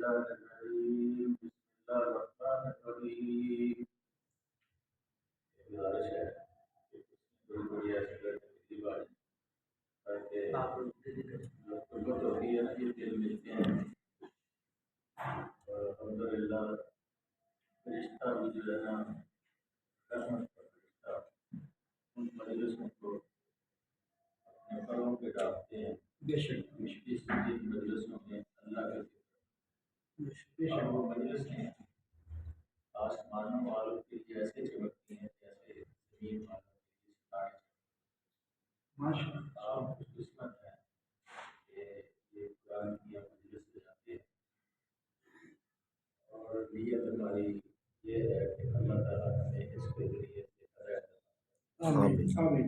الرحمن الرحیم بسم اللہ الرحمن الرحیم. گزارش ہے کہ بڑی بڑی ایسی پہلی بار قربت ہوتی ہے نا، یہ دل ملتے ہیں. الحمدللہ فرشتہ بھی جو ہے نا رحمت کا فرشتہ ان مجلسوں کو اپنے پروں پہ ڈالتے ہیں. بے شک اس مجلسوں میں اللہ کا ذکر اور وہ مجلسیں آسمانوں والوں کے لیے ایسے چمکتی ہیں جیسے زمین والوں کے لیے ستارے. ماشاء اللہ آپ خوش قسمت ہیں کہ یہ قرآن کی مجلس سے جاتے ہیں. اور نیت ہماری یہ ہے کہ اللہ تعالیٰ ہمیں اس کے ذریعے سے ہدایت عطا فرمائے.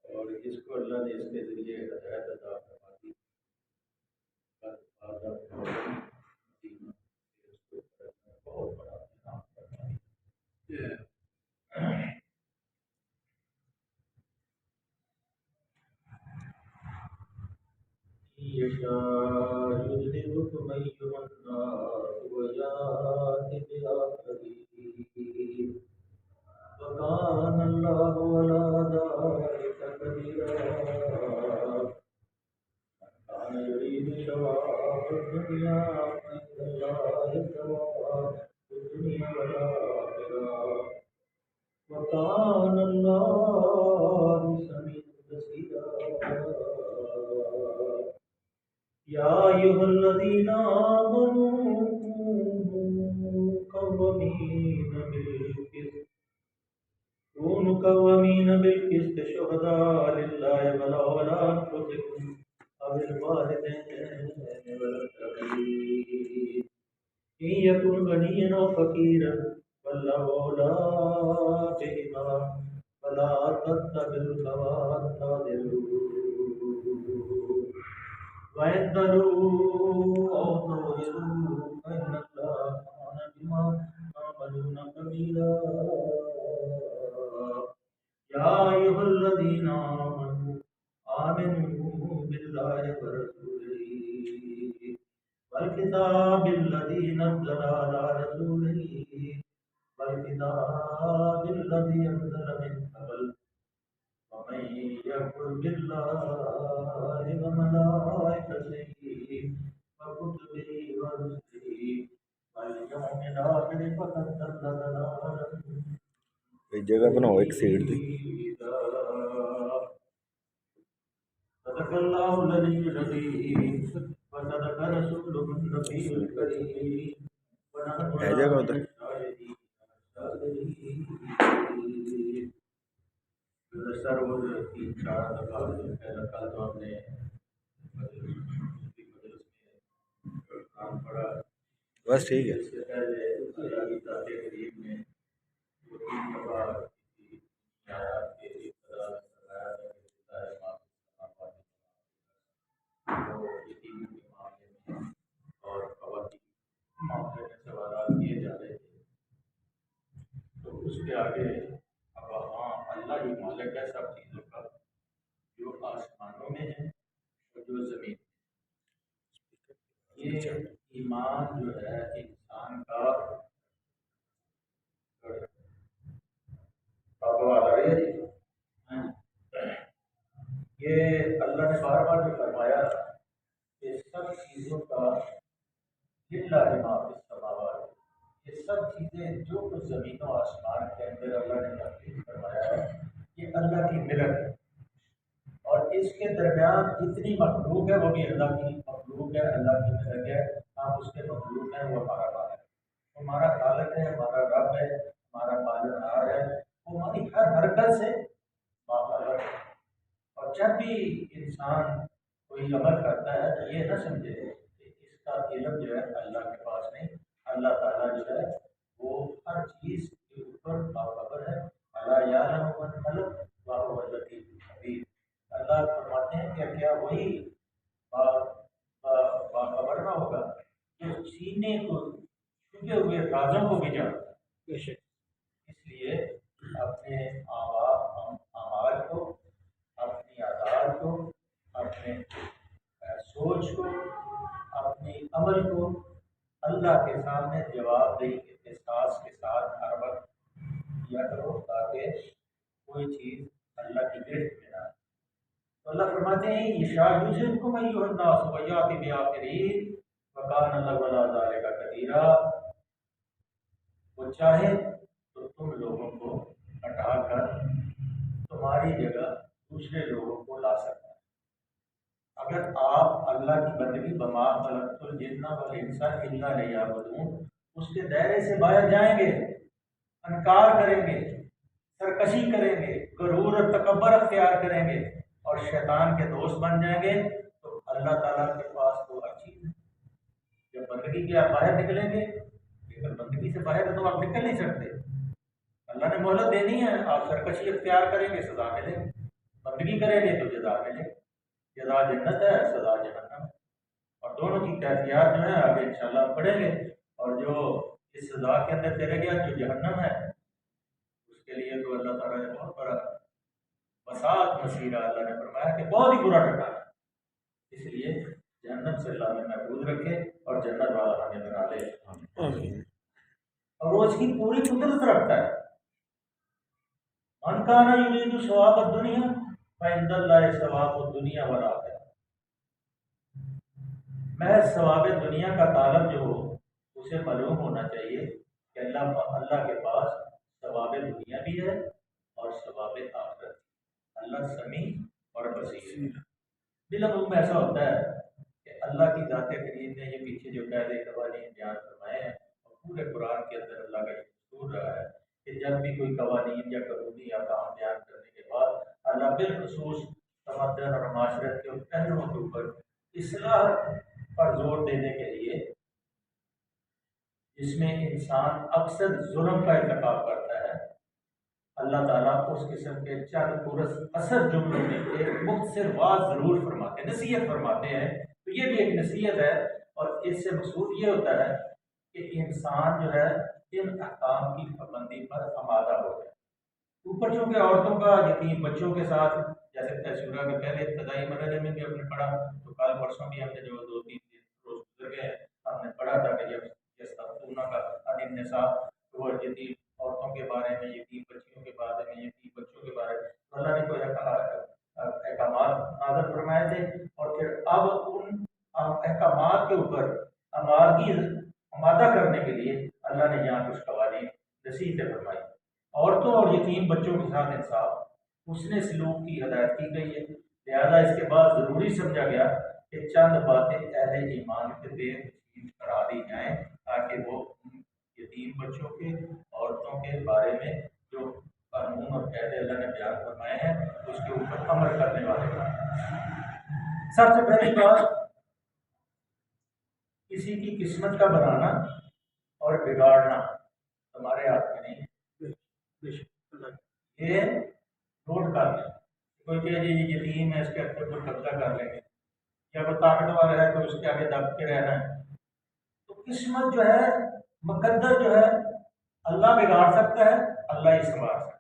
اور جس کو اللہ نے اس کے ذریعے ہدایت عطا فرما دی بہت بڑا انعام فرما دیا. يشاء يذهبكم أيها الناس ويأتي بآخرين وكان الله على ذلك قديرا. كان يريد ثواب الدنيا فإن الله ثواب الدنيا والآخرة وكان الله سميعا بصيرا. يا أيها الذين آمنوا كونوا قوامين بالقسط شهداء لله ولو على أنفسكم أو الوالدين والأقربين إن يكن غنيا أو فقيرا فالله أولى بهما فلا تتبعوا الهوى أن تعدلوا وإن تلووا أو تعرضوا فإن الله كان بما تعملون خبيرا. يا أيها الذين آمنوا بالله ورسوله والكتاب الذي نزل على رسوله والكتاب الذي أنزل من قبل ومن يكفر بالله وملائكته وكتبه ورسله واليوم الآخر فقد ضل ضلالا. ایک جگہ بناؤ ایک سیٹ دی. صدق اللہ العلی العظیم وصدق رسولہ النبی الکریم. ہے جگہ ادھر سر وہ 3-4 دفعہ کل تو ہم نے مجلس میں قرآن پڑھا. بس ٹھیک ہے. اس سے پہلے اللہ کی ذات قریب میں 2-3 دفعہ آیات کے ابتدا میں فرمایا تھا کہ اللہ ہے معاف وہ یتیموں کے معاملے میں اور خواتین کے معاملے میں سوالات کیے جا رہے تھے. تو اس کے آگے اب ہاں اللہ ہی مالک ہے سب چیزوں کا جو آسمانوں میں ہے اور جو زمین میں. یہ ایمان جو ہے انسان کا یہ اللہ نے بار بار جو فرمایا کہ سب چیزوں کا للہ ما فی السماوات، یہ سب چیزیں جو کچھ زمین و آسمان کے اندر اللہ نے تخلیق فرمایا ہے یہ اللہ کی ملک ہے. اور اس کے درمیان جتنی مخلوق ہے وہ بھی اللہ کی مخلوق ہے، اللہ کی ملک ہے. آپ اس کے مخلوق ہیں، وہ ہمارا مالک ہے، وہ ہمارا خالق ہے، ہمارا رب ہے، ہمارا پالنہار ہے. وہ ہماری ہر حرکت سے باخبر ہے. اور جب بھی انسان کوئی عمل کرتا ہے تو یہ نہ سمجھے کہ اس کا علم جو ہے اللہ کے پاس نہیں. اللہ تعالیٰ جو ہے وہ ہر چیز کے اوپر باخبر ہے. اللہ یعلم من خلق وهو اللطیف الخبیر. اللہ فرماتے ہیں کہ کیا وہی باخبر نہ ہوگا جو سینے کو چھپے ہوئے رازوں کو بھی جانتا ہے. اس لیے اپنے اعمال کو، اپنی عادات کو، اپنے سوچ کو، اپنے عمل کو اللہ کے سامنے جواب دہی احساس کے ساتھ ہر وقت کیا کرو تاکہ کوئی چیز اللہ کی گرفت میں نہ آئے۔ تو اللہ فرماتے ہیں یشاء من الناس ویاتی بآخرین وکان اللہ علی ذلک قدیرا، وہ چاہے تو تم لوگوں کو ہٹا کر تمہاری جگہ دوسرے لوگوں کو لا سکتا ہے۔ اگر آپ اللہ کی بندگی بما خلقت الجن والانس الا لیعبدون اس کے دائرے سے باہر جائیں گے، انکار کریں گے، سرکشی کریں گے، غرور اور تکبر اختیار کریں گے اور شیطان کے دوست بن جائیں گے، تو اللہ تعالیٰ کے پاس تو ہر چیز ہے۔ جب بندگی کے آپ باہر نکلیں گے، اگر بندگی سے باہر ہے تو آپ نکل نہیں سکتے۔ اللہ نے مہلت دینی ہے، آپ سرکشی اختیار کریں گے سزا ملے گی، بندگی کریں گے تو جزا ملے گی، جزا جنت ہے، سزا جہنم ہے۔ اور دونوں کی کیفیات جو ہے آگے انشاءاللہ ہم پڑھیں گے۔ اور جو اس سزا کے اندر چلے گیا جو جہنم ہے، اس کے لیے تو اللہ تعالیٰ نے بہت بڑا وسعت مسیرہ اللہ نے فرمایا کہ بہت ہی برا ٹھکانا ہے۔ اس لیے جہنم سے اللہ میں محفوظ رکھے اور جنت والا ہمیں بنا لے، اور وہ اس کی پوری قدرت رکھتا ہے۔ من کان یرید ثواب الدنیا فعند اللہ ثواب الدنیا والآخرہ، محض ثواب دنیا کا طالب جو ہو اسے معلوم ہونا چاہیے کہ اللہ کے پاس ثواب دنیا بھی ہے اور ثواب آخرت۔ اللہ سمیع اور بصیر۔ بالعموم ایسا ہوتا ہے کہ اللہ کی ذات کریم نے یہ پیچھے جو قاعدے قوانین بیان فرمائے ہیں اور پورے قرآن کے اندر اللہ کا یہ دستور رہا ہے کہ جب بھی کوئی قوانین یا قانونی یا کام بیان کرنے کے بعد اللہ بالخصوص تمدن اور معاشرت کے پہلوؤں کے اوپر اصلاح پر زور دینے کے لیے، جس میں انسان اکثر ظلم کا ارتکاب کرتا ہے، اللہ تعالیٰ اس قسم کے چند پرس اثر جملوں میں ایک مختصر واضح ضرور فرماتے ہیں، نصیحت فرماتے ہیں۔ تو یہ بھی ایک نصیحت ہے، اور اس سے مقصود یہ ہوتا ہے کہ انسان جو ہے ان احکام کی پابندی پر آمادہ ہو جائے۔ اوپر چونکہ عورتوں کا یتیم بچوں کے ساتھ جیسے سورہ کے پہلے ابتدائی مرحلے میں بھی ہم نے پڑھا، تو کل پرسوں بھی ہم نے جو 2-3 روز گزر گئے ہم نے پڑھا تھا کہ یستفتونک عن النساء، وہ یتیم عورتوں کے بارے میں، یتیم بچیوں کے بارے میں، یتیم بچوں کے بارے میں تو اللہ نے کوئی احکامات نازل فرمائے تھے، اور پھر اب ان احکامات کے اوپر آمادہ کرنے کے لیے اللہ نے یہاں کچھ قوانین نصیحتیں فرمائی۔ عورتوں اور یتیم بچوں کے ساتھ انصاف، حسن سلوک کی ہدایت کی گئی ہے، لہذا اس کے بعد ضروری سمجھا گیا کہ چند باتیں اہل ایمان کے دیر کرا دی جائیں تاکہ وہ یتیم بچوں کے، عورتوں کے بارے میں جو قانون اور قاعدے اللہ نے بیان فرمائے ہیں اس کے اوپر عمل کرنے والے ہیں۔ سب سے پہلی بات، کسی کی قسمت کا بنانا اور بگاڑنا ہمارے ہاتھ میں نہیں ہے، یہ نوٹ کر لیں۔ کوئی کہ یہ یتیم ہے اس کے اوپر قبضہ کر لیں گے، یا وہ طاقتور ہے تو اس کے آگے دب کے رہنا ہے۔ تو قسمت جو ہے، مقدر جو ہے، اللہ بگاڑ سکتا ہے، اللہ ہی سنوار سکتا ہے۔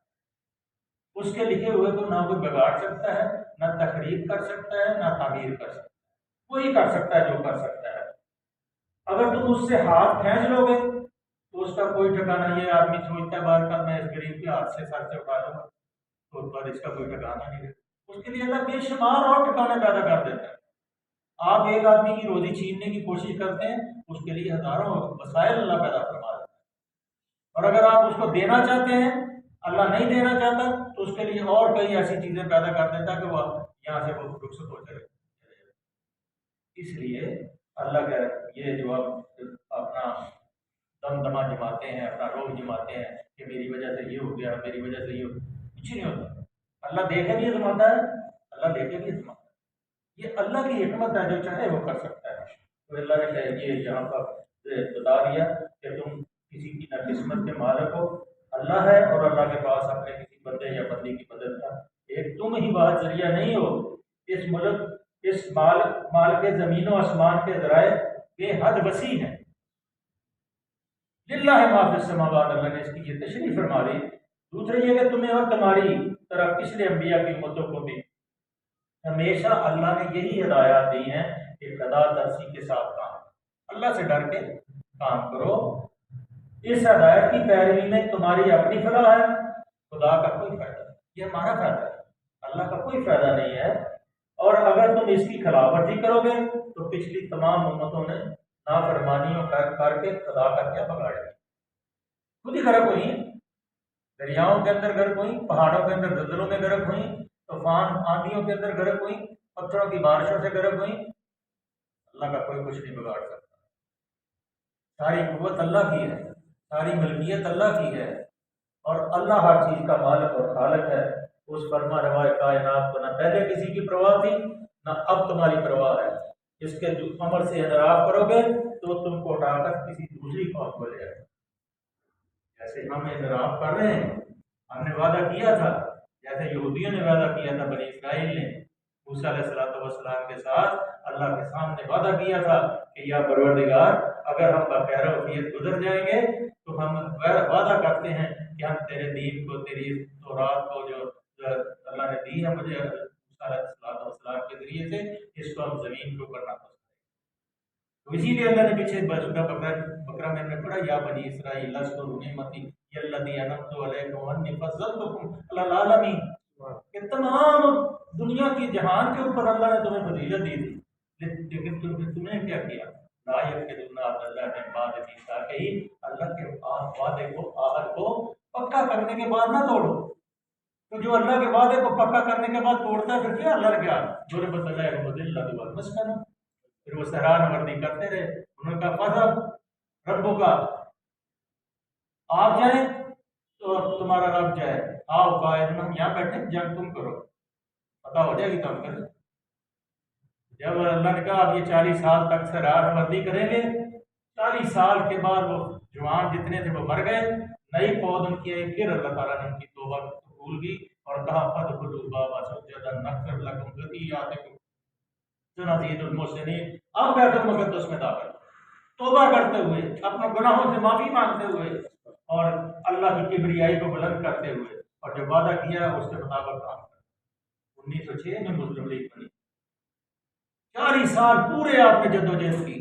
اس کے لکھے ہوئے کو نہ کوئی بگاڑ سکتا ہے، نہ تخریب کر سکتا ہے، نہ تعمیر کر سکتا ہے، وہی کر سکتا ہے جو کر سکتا ہے۔ اگر تم اس سے ہاتھ کھینچ لو گے تو اس کا کوئی ٹھکانا، یہ آدمی سوچتا ہے بار کا میں اس غریب کے ہاتھ سے سر سے اٹھا لوں گا تو اس پر اس کا کوئی ٹھکانا نہیں ہے۔ اس کے لیے اللہ بے شمار اور ٹھکانے پیدا کر دیتا ہے۔ آپ ایک آدمی کی روزی چھیننے کی کوشش کرتے ہیں، اس کے لیے ہزاروں وسائل اللہ پیدا فرما دیتا ہے، اور اگر آپ اس کو دینا چاہتے ہیں، اللہ نہیں دینا چاہتا تو اس کے لیے اور کئی ایسی چیزیں پیدا کر دیتا کہ وہ یہاں سے وہ رخصت ہو جائے۔ اس لیے اللہ کا یہ جو اپنا دمدمہ جماتے ہیں، اپنا روگ جماتے ہیں کہ میری وجہ سے یہ ہو گیا، میری وجہ سے یہ ہو، کچھ نہیں ہوتا۔ اللہ دیکھے بھی جماتا ہے، اللہ دیکھے بھی جماتا ہے، یہ اللہ کی حکمت ہے، جو چاہے وہ کر سکتا ہے۔ تو اللہ نے یہ یہاں پر بتا دیا کہ تم کسی کی نہ قسمت کے مالک ہو، اللہ ہے، اور اللہ کے پاس اپنے کسی بندے یا بندی کی مدد کا ایک تم ہی واحد ذریعہ نہیں ہو۔ اس مال کے زمین و آسمان کے ذرائع بے حد وسیع ہیں۔ للہ ما فی السماوات، اللہ نے اس کی یہ تشریح فرما دی۔ دوسرے یہ کہ تمہیں اور تمہاری طرح پچھلے انبیاء کی امتوں کو بھی ہمیشہ اللہ نے یہی ہدایات دی ہیں کہ قضا ترسی کے ساتھ کام، اللہ سے ڈر کے کام کرو۔ اس ہدایت کی پیروی میں تمہاری اپنی فلاح ہے، خدا کا کوئی فائدہ نہیں، یہ ہمارا فائدہ ہے، اللہ کا کوئی فائدہ نہیں ہے۔ اور اگر تم اس کی خلاف ورزی کرو گے تو پچھلی تمام امتوں نے نافرمانیوں کر کے خدا کا کیا بگاڑا، خود ہی غرق ہوئی، دریاؤں کے اندر غرق ہوئی، پہاڑوں کے اندر زلزلوں میں غرق ہوئی، طوفان آندھیوں کے اندر غرق ہوئی، پتھروں کی بارشوں سے غرق ہوئی۔ اللہ کا کوئی کچھ نہیں بگاڑ سکتا، ساری قوت اللہ کی ہے، ساری ملکیت اللہ کی ہے، اور اللہ ہر چیز کا مالک اور خالق ہے۔ اس فرما روائے کائنات کو نہ پہلے کسی کی پرواہ تھی نہ اب تمہاری پرواہ ہے۔ اس کے عمر سے انحراف کرو گے تو تم کو اٹھا کر کسی دوسری قوم کو لے جائے گا۔ جیسے ہم انحراف کر رہے ہیں، ہم نے وعدہ کیا تھا، جیسے یہودیوں نے وعدہ کیا تھا، بنی اسرائیل نے موسیٰ علیہ السلام کے ساتھ اللہ کے سامنے وعدہ کیا تھا کہ یا پروردگار اگر ہم بخیر وفیت گزر جائیں گے تو ہم وعدہ کرتے ہیں کہ ہم تیرے دین کو، تیری تورات کو جو اللہ نے دی ہے مجھے موسیٰ علیہ السلام کے ذریعے سے، اس کو ہم زمین کے اوپر نافذ کریں۔ تو اسی لیے اللہ نے پیچھے سورہ بقرہ میں نے پڑھا، یا بنی اسرائیل اذکروا نعمتی التی انعمت علیکم وانی فضلتکم علی العالمین، کہ تمام دنیا کی جہان کے اوپر اللہ نے تمہیں فضیلت دی تھی، لیکن تمہیں کیا کیا؟ لا یفقدون عہد اللہ من بعد میثاقہ، اللہ کے وعدے کو، عہد کو پکا کرنے کے بعد نہ توڑو۔ تو جو اللہ کے وعدے کو پکا کرنے کے بعد توڑتا ہے پھر کیا اللہ نے کیا؟ ضربت علیہم الذلۃ والمسکنہ، پھر وہ سہران وردی کرتے رہے۔ انہوں نے کہا فضل ربوں کا، آپ جائیں تو تمہارا رب جائے، آؤ قائد ہم یہاں بیٹھے، جنگ تم کرو، پتہ ہو جائے گی تو ہم کریں۔ جب اللہ نے کہا آپ یہ 40 سال تک سہران وردی کریں گے، 40 سال کے بعد وہ جوان جتنے تھے وہ مر گئے، نئی پود ان کی آئی، پھر اللہ تعالیٰ نے ان کی توبہ قبول کی اور کہا فادخلوا الباب سجدا نغفر لکم خطیئاتکم سنزید المحسنین، اب بیت المقدس میں داخل توبہ کرتے ہوئے، اپنے گناہوں سے معافی مانگتے ہوئے اور اللہ کی کبریائی کو بلند کرتے ہوئے، اور جو وعدہ کیا ہے اس کے مطابق کام کرتے۔ 1906 میں مسلم لیگ بنی، 40 سال پورے آپ نے جدوجہد کی۔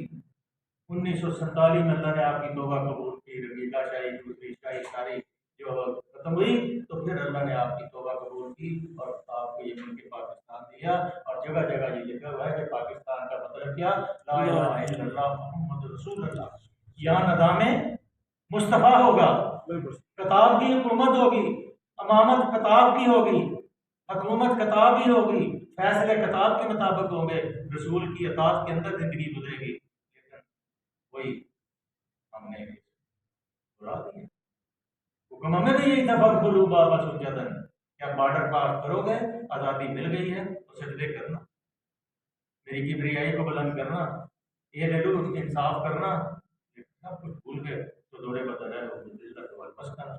1947 میں اللہ نے آپ کی توبہ قبول کی، ربیعہ شاہی دوسری شاہی تاریخ جو ختم ہوئی تو پھر اللہ نے آپ کی توبہ قبول کی اور آپ کو یہ ملک پاکستان دیا، اور جگہ جگہ یہ لکھا ہوا ہے کہ پاکستان کا مطلب کیا؟ لا الہ الا اللہ محمد رسول اللہ۔ یہاں نظام مصطفیٰ ہوگا، کتاب کی حکومت ہوگی، امامت کتاب کی ہوگی، حکومت کتاب ہی ہوگی، فیصلے کتاب کے مطابق ہوں گے، رسول کی اطاعت کے اندر زندگی گزرے گی۔ لیکن وہی ہم نے بلا دیا، حکم ہمیں بھی یہی تھا فادخلوا الباب سجدا، کیا بارڈر پار کرو گے، آزادی مل گئی ہے تو سجدے کرنا، میری کبریائی کو بلند کرنا، یہ انصاف کرنا، سب کچھ بھول کے تو دورے بدل ہے ذلت والمسکنہ،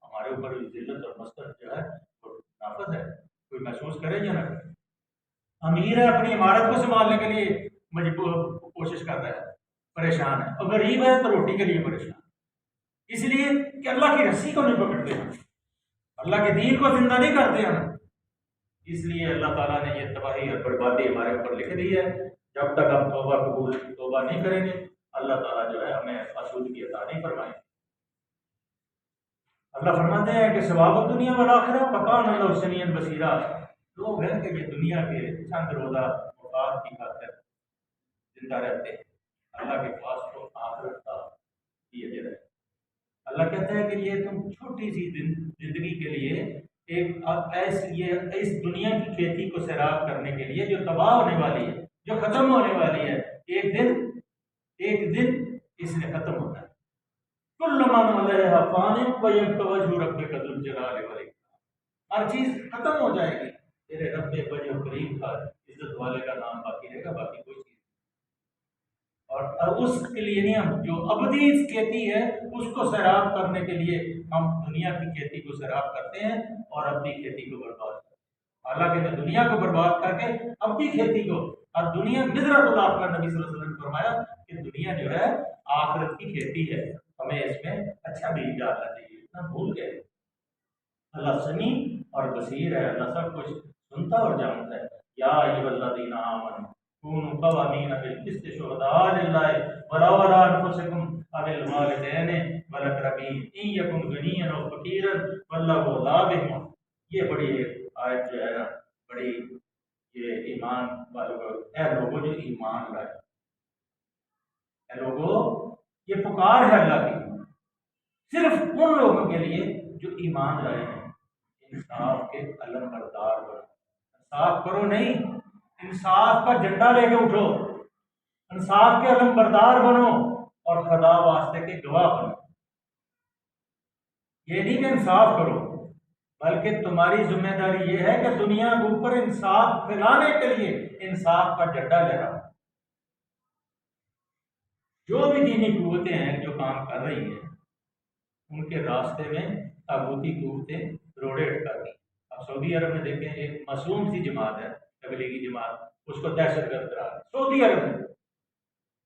ہمارے اوپر ذلت اور مسکنت جو ہے وہ نافذ ہے، کوئی محسوس کرے یا نہ کرے۔ امیر ہے اپنی عمارت کو سنبھالنے کے لیے مجبور کوشش کر رہا ہے، پریشان ہے، اور غریب ہے تو روٹی کے لیے پریشان، اس لیے کہ اللہ کی رسی کو نہیں پکڑتے ہم، اللہ کے دین کو زندہ نہیں کرتے ہم، اس لیے اللہ تعالیٰ نے یہ تباہی اور بربادی ہمارے اوپر لکھ دی ہے۔ جب تک ہم توبہ نہیں کریں گے اللہ تعالیٰ جو ہے ہمیں آسودگی عطا نہیں فرمائیں گے۔ اللہ فرماتے ہیں کہ ثواب الدنیا والآخرہ وکان اللہ سمیعا بصیرا، لوگ ہیں کہ یہ دنیا کے چند روزہ مفاد کی خاطر زندہ رہتے ہیں، اللہ کے پاس تو آخرت کا بھی اجر ہے۔ اللہ کہتے ہیں کہ یہ تم چھوٹی سی زندگی کے لیے اس دنیا کی کھیتی کو سیراب کرنے کے لیے جو تباہ ہونے والی ہے، جو ختم ہونے والی ہے، ایک دن اس نے ختم ہونا ہے۔ کل من علیہا فان ویبقی وجہ ربک ذو الجلال والاکرام، ہر چیز ختم ہو جائے گی، تیرے رب وجہ کریم کا عزت والے کا نام باقی رہے گا، باقی کوئی چیز۔ اور اس کے لیے نہیں، ہم جو ابدی کھیتی ہے اس کو سیراب کرنے کے لیے ہم دنیا کی کھیتی کو سیراب کرتے ہیں اور ابدی کھیتی کو برباد کرتے ہیں۔ حالانکہ میں دنیا کو برباد کر کے ابدی کھیتی کو، اور دنیا مزرعۃ الآخرہ، نبی صلی اللہ علیہ وسلم نے فرمایا کہ دنیا جو ہے آخرت کی کھیتی ہے، ہمیں اس میں اچھا بیج ڈالنا چاہیے، اتنا بھول گئے۔ اللہ سمیع اور بصیر ہے، اللہ سب کچھ سنتا اور جانتا ہے۔ یا ایھا الذین آمنوا کونوا قوامین بالقسط شہداء للہ ولو علی انفسکم او اولا بہم، یہ بڑی ایک آیت جو ہے نا بڑی، یہ ایمان والوں کو، اے لوگوں جو ایمان لائے، اے لوگوں، یہ پکار ہے اللہ کی صرف ان لوگوں کے لیے جو ایمان لائے ہیں، انصاف کے علم بردار بنو، انصاف کرو نہیں، انصاف کا جھنڈا لے کے اٹھو، انصاف کے علم بردار بنو اور خدا واسطے کے گواہ بنو۔ یہ نہیں کہ انصاف کرو، بلکہ تمہاری ذمہ داری یہ ہے کہ دنیا کے اوپر انصاف پھیلانے کے لیے انصاف کا جھنڈا لہراؤ۔ جو بھی دینی قوتیں ہیں جو کام کر رہی ہیں، ان کے راستے میں طاغوتی قوتیں روڑے اٹکاتی ہیں۔ اب سعودی عرب میں دیکھیں، ایک معصوم سی جماعت ہے تبلیغی جماعت، اس کو دہشت گرد قرار دیا سعودی عرب میں،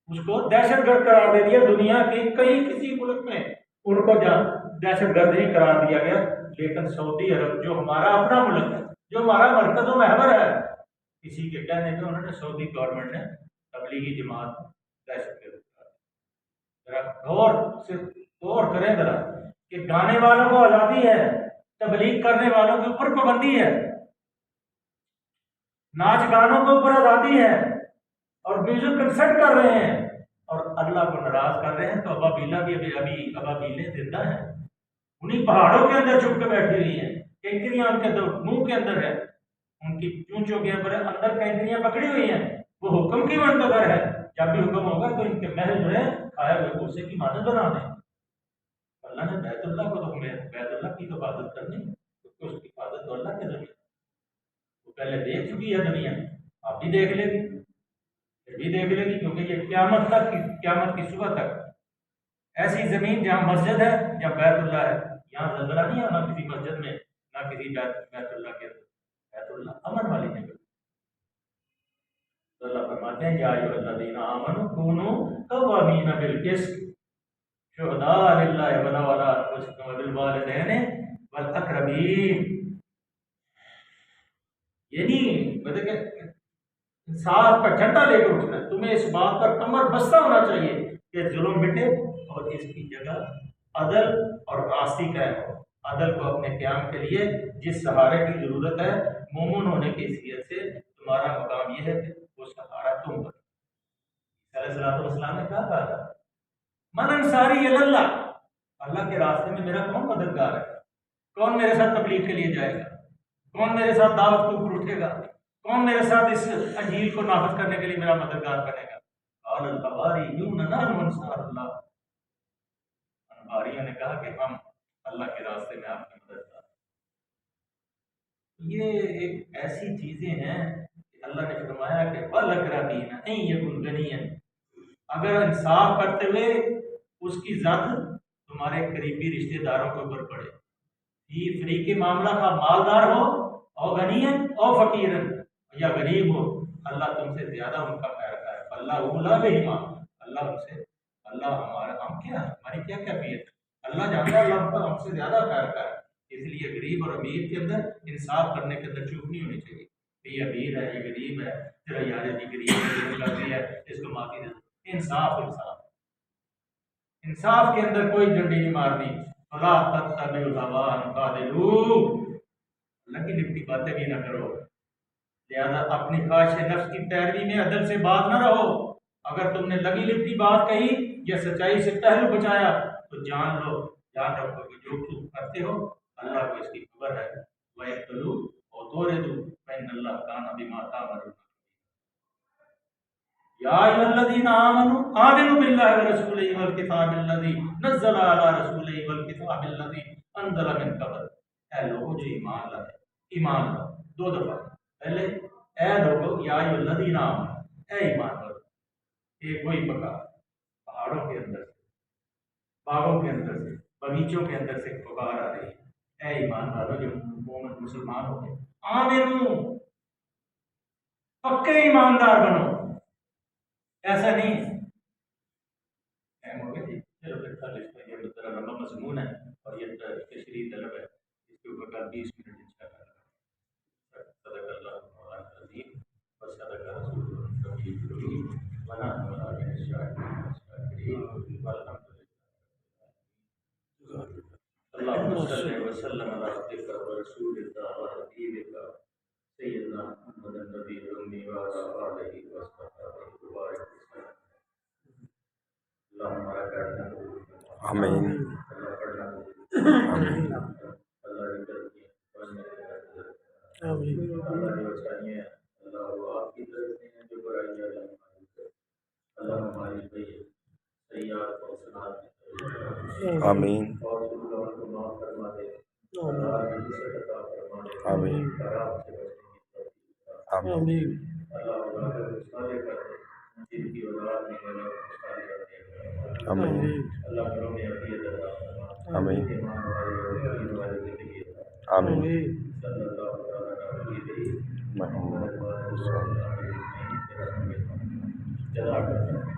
اس کو دہشت گرد قرار دے دیا۔ دنیا کے کئی کسی ملک میں ان کو دہشت گرد نہیں قرار دیا گیا، لیکن سعودی عرب جو ہمارا اپنا ملک ہے، جو ہمارا مرکز و محور ہے، کسی کے کہنے پہ انہوں نے سعودی گورنمنٹ نے تبلیغی جماعت دہشت گرد قرار دیا۔ غور کریں ذرا کہ گانے والوں کو آزادی ہے، تبلیغ کرنے والوں کے اوپر پابندی ہے، ناچ گانوں کے اوپر آزادی ہے، اور میوزک کنسرٹ کر رہے ہیں اور اللہ کو ناراض کر رہے ہیں، تو ابابیلا بھی ابھی ابابیلیں زندہ ہیں، انہیں پہاڑوں کے اندر چھپ کے بیٹھی ہوئی ہیں، کینکریاں ان کے منہ کے اندر ہے، ان کی چونچوں کے اندر کینکریاں پکڑی ہوئی ہیں، وہ حکم کی منتظر ہے، جب بھی حکم ہوگا تو ان کے محل جو ہے کھائے ہوئے گوشے کی مانند بنا دیں۔ اللہ نے بیت اللہ کو تو ہمیں بیت اللہ کی حفاظت کرنی، تو اس کی حفاظت تو اللہ کے ذریعے، وہ پہلے دیکھ چکی ہے دنیا، اب بھی دیکھ لے گی، پھر بھی دیکھ لے گی، کیونکہ یہ قیامت تک قیامت کی صبح تک ایسی زمین جہاں مسجد ہے، جہاں بیت اللہ ہے، یہاں زلزلہ نہیں آنا کسی مسجد میں، نہ کسی بیت اللہ کے اندر، بیت اللہ امن والی جگہ۔ تو اللہ فرماتے ہیں یا ایھا الذین آمنوا کونوا قوامین بالقسط شہداء للہ ولو علی انفسکم وبالوالدین والاقربین۔ یہ نہیں مطلب کہ انصاف کا جھنڈا لے کے اٹھنا ہے، تمہیں اس بات پر کمر بستہ ہونا چاہیے کہ ظلم مٹے اور اس کی جگہ عدل اور راستی قائم ہو۔ عدل کو اپنے قیام کے لیے جس سہارے کی ضرورت ہے، مومن ہونے کی حیثیت سے تمہارا مقام یہ ہے کہ وہ سہارا تم بنو۔ علیہ السلام نے کیا کہا تھا؟ من انصاری الی اللہ، اللہ کے راستے میں میرا کون مددگار ہے؟ کون میرے ساتھ تبلیغ کے لیے جائے گا؟ کون میرے ساتھ دعوت کے اوپر اٹھے گا؟ کون میرے ساتھ اس انجیل کو نافذ کرنے کے لیے میرا مددگار بنے گا؟ قال الحواریون نحن انصار اللہ، انصاریوں نے کہا کہ ہم اللہ کے راستے میں آپ کی مدد کریں۔ یہ ایک ایسی چیزیں ہیں کہ اللہ نے فرمایا کہ وَالْأَقْرَبِينَ إِن يَكُنْ غَنِيًّا، اگر انصاف کرتے ہوئے اس کی ذات تمہارے قریبی رشتہ داروں کے اوپر پڑے، یہ فریق معاملہ کا مالدار ہو او غنیًا او فقیرًا، یا غریب ہو، اللہ تم سے زیادہ ان کا خیر کرے، اللہ اولا بہما، اللہ ان سے، اللہ ہمارا ہم کیا ہے، ہماری کیا کیفیت ہے، اللہ جانتا ہے، اللہ ہم سے زیادہ خیر کرے۔ اس لیے غریب اور امیر کے اندر انصاف کرنے کے اندر چوک نہیں ہونی چاہیے کہ یہ امیر ہے یہ غریب ہے، پھر یار جی غریب ہے لگتی ہے اس کو معافی دے دو۔ انصاف انصاف انصاف کے اندر کوئی ڈنڈی نہیں مارنی۔ فلا تتبعوا الهوى ان تعدلوا، اللہ کی لکھتی باتیں بھی نہ کرو، لہذا اپنی خواہش نفس کی پیروی میں عدل سے باز نہ رہو۔ اگر تم نے لگی لکھتی بات کہی یا سچائی سے پہلو بچایا تو جان لو، جان رکھو کہ جو تم کرتے ہو اللہ کو اس کی خبر ہے۔ وَيَقْتُلُوا وَتُوْرِدُوا فَإِنَّ اللَّهَ كَانَ بِمَا تَعْمَلُونَ یا ایھا الذین آمنوا آمنوا باللہ ورسولہ والکتاب الذی نزل علی رسولہ والکتاب الذی انزل من قبل، اے لوگوں جو ایمان لائے، ایمان لاؤ دو دفعہ، پہلے اے لوگوں یا ایھا الذین آمنوا، اے ایمان والو، ایک وہی پکار، پہاڑوں کے اندر سے، باغوں کے اندر سے، باغیچوں کے اندر سے پکار آ رہی ہے، اے ایمان والو جو مومن مسلمان ہو گئے، آمنو، پکے ایماندار بنو، ایسا نہیں ہے۔ ٹائم ہو گیا جی، چلو پھر کل اس میں یہ ذرا لمبا مضمون ہے اور یہ تشریح طلب ہے، اس کے اوپر کل 20 منٹ انشاءاللہ۔ صدق اللہ مولانا العظیم و صدق رسول النبی الکریم ونحن علی ذلک من الشاہدین والشاکرین والحمد للہ۔ اللہ اللهم صل وسلم على عبدك ورسولك وحبيبك سيدنا محمد النبي الأمي وعلى آله وصحبه وبارك وسلم. اللهم لك الحمد آمین اللہ پڑھنا آمین اللہ کی طرفیں آمین اللہ کی بچائیے اللہ وہ آپ کی طرف سے ہیں جو برائیاں اللہ ہماری طرف اللہ ہماری سیاحت کو سنات آمین اور ضرور کو معاف فرما دے اللہ کی عزت عطا فرما دے آمین خراب سے بچنے کی توفیق عطا آمین آمین اللہ اولاد کو صالح کر دے جن کی اولاد میں اللہ کو صالح کر دے آمین اللہ گھروں میں عافیت عطا فرما آمین ایمان والے اور دین والے زندگی عطا آمین آمین صلی اللہ تعالیٰ علیہ محمد وسلم جزاک اللہ